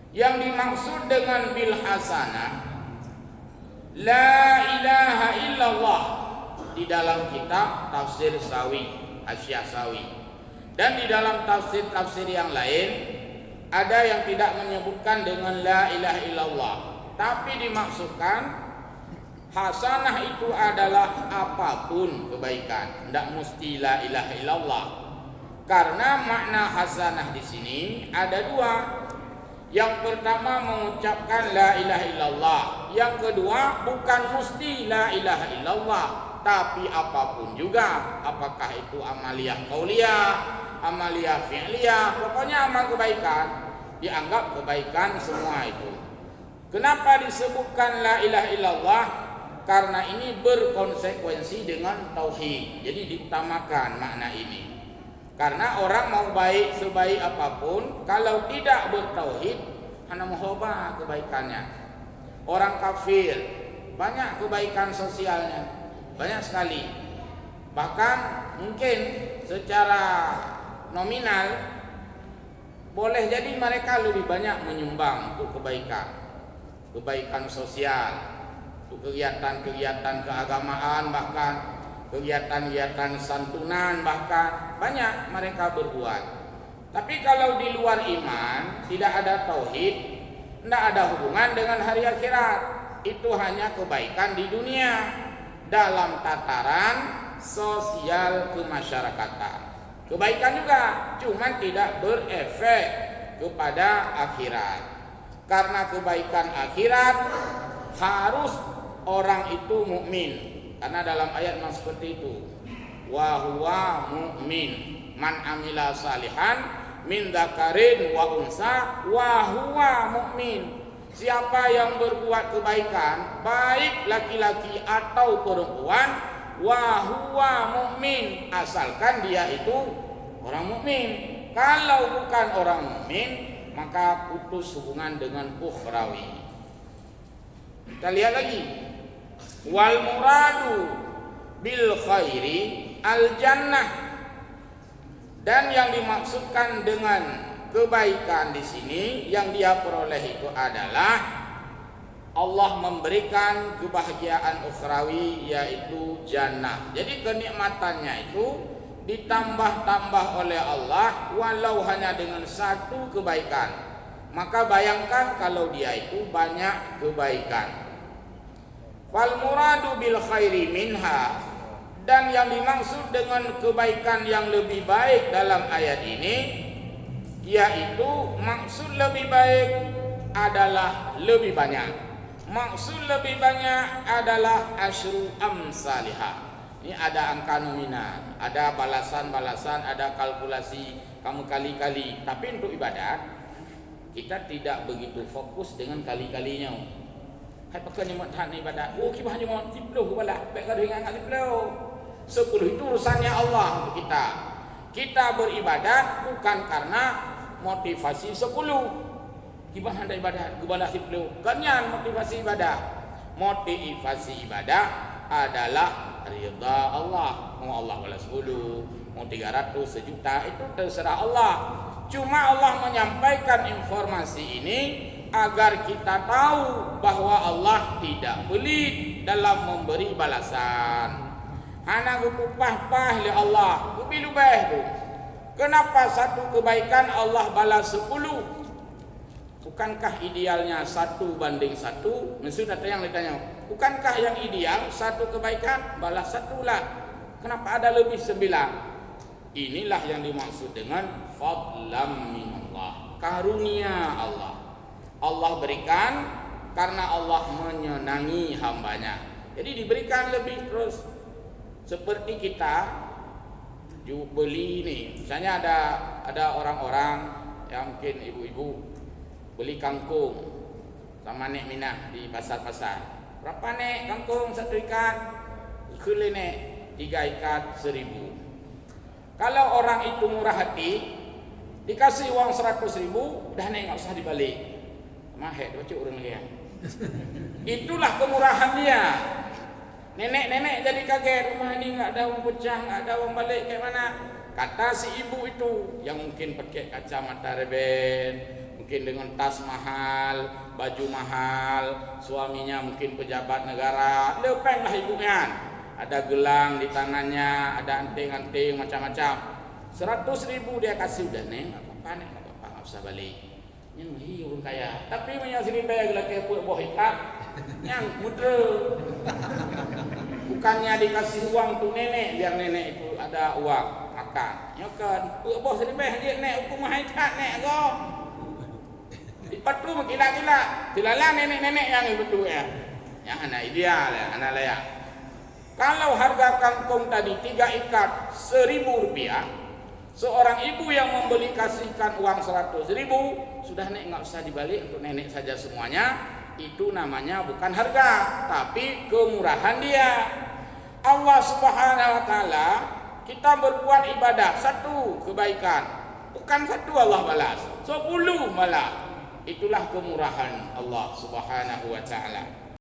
Yang dimaksud dengan bil hasanah la ilaha illallah di dalam kitab tafsir Sawi, Asy-Syasawi, dan di dalam tafsir-tafsir yang lain ada yang tidak menyebutkan dengan la ilaha illallah, tapi dimaksudkan hasanah itu adalah apapun kebaikan, tidak mesti la ilaha illallah. Karena makna hasanah di sini ada dua. Yang pertama mengucapkan la ilaha illallah, yang kedua bukan mesti la ilaha illallah, tapi apapun juga, apakah itu amaliyah qauliyah, amaliyah fi'liyah, pokoknya amal kebaikan dianggap kebaikan semua itu. Kenapa disebutkan la ilaha illallah? Karena ini berkonsekuensi dengan tauhid, jadi diutamakan makna ini. Karena orang mau baik sebaik apapun, kalau tidak bertauhid, hanya muhobah kebaikannya. Orang kafir banyak kebaikan sosialnya, banyak sekali. Bahkan mungkin secara nominal boleh jadi mereka lebih banyak menyumbang untuk kebaikan sosial, untuk kegiatan-kegiatan keagamaan, bahkan kegiatan-kegiatan santunan, bahkan banyak mereka berbuat. Tapi kalau di luar iman, tidak ada tauhid, tidak ada hubungan dengan hari akhirat, itu hanya kebaikan di dunia dalam tataran sosial kemasyarakatan. Kebaikan juga, cuma tidak berefek kepada akhirat. Karena kebaikan akhirat harus orang itu mukmin. Karena dalam ayat yang seperti itu, wa huwa mu'min man amila salihan min dzakarin wa unsa wa huwa mu'min. Siapa yang berbuat kebaikan, baik laki-laki atau perempuan, wa huwa mu'min, asalkan dia itu orang mukmin. Kalau bukan orang mukmin, maka putus hubungan dengan ukhrawi. Kita lihat lagi. Wal muradu bil khairi al jannah, dan yang dimaksudkan dengan kebaikan di sini yang dia peroleh itu adalah Allah memberikan kebahagiaan ukhrawi, yaitu jannah. Jadi kenikmatannya itu ditambah-tambah oleh Allah walau hanya dengan satu kebaikan. Maka bayangkan kalau dia itu banyak kebaikan. Fal muradu bil khairi minha, dan yang dimaksud dengan kebaikan yang lebih baik dalam ayat ini, yaitu maksud lebih baik adalah lebih banyak. Maksud lebih banyak adalah asyru amsalihah. Ini ada angka nominal, ada balasan-balasan, ada kalkulasi kamu kali-kali. Tapi untuk ibadat kita tidak begitu fokus dengan kali-kalinya. Hai pakai nyemot han ibadat. Oh kita hanya mau 10 bala, baik kalau ingat 10. 10 itu urusannya Allah untuk kita. Kita beribadat bukan karena motivasi 10. Kita hendak ibadat, gubala 10. Kanyan motivasi ibadah. Motivasi ibadah adalah ridha Allah. Mau Allah balas 10, mau 300, sejuta, itu terserah Allah. Cuma Allah menyampaikan informasi ini agar kita tahu bahwa Allah tidak pelit dalam memberi balasan. Hana gupah-pah li Allah, gubi-lubeh tu. Kenapa satu kebaikan Allah balas 10? Bukankah idealnya 1:1? Maksud ada yang ditanya, bukankah yang ideal satu kebaikan balas 1 lah? Kenapa ada lebih 9? Inilah yang dimaksud dengan fadlam minallah, karunia Allah. Allah berikan karena Allah menyenangi hambanya. Jadi diberikan lebih terus. Seperti kita beli ini, misalnya ada orang-orang yang mungkin ibu-ibu beli kangkung sama nek minah di pasar-pasar. Berapa nek kangkung satu ikat? Ikut nek 3 ikat 1.000. Kalau orang itu murah hati, dikasih uang 100.000, dah nek nggak usah dibalik. Mahek baca orang dia. Itulah kemurahan dia. Nenek-nenek jadi kaget, rumah ini nggak ada uang pecah, nggak ada uang balik, kayak mana? Kata si ibu itu yang mungkin pakai kacamata reben, mungkin dengan tas mahal, baju mahal, suaminya mungkin pejabat negara, lepenglah ibunya. Ada gelang di tangannya, ada anting-anting macam-macam. 100.000 dia kasih, udah nih, apa-apa nih, apa-apa, nggak usah balik. Yang mahi orang kaya, tapi yang sini bayar lagi buat boh ikat, yang muda. Bukannya dikasih uang tuh nenek, biar nenek itu ada uang makan. Ya kan, buat boh sini bayar dia nek, hukum mahal ikat nek go. Lepas tu gila-gila, tilalah nenek-nenek yang itu ya. Yang anak ideal ya, anak layak. Kalau harga kangkung tadi 3 ikat Rp1.000, seorang ibu yang membeli kasihkan uang 100.000, sudah nek nggak usah dibalik, untuk nenek saja semuanya. Itu namanya bukan harga, tapi kemurahan dia. Allah Subhanahu wa taala, kita berbuat ibadah 1 kebaikan, bukan 1 Allah balas, 10 malah. Itulah kemurahan Allah Subhanahu wa taala.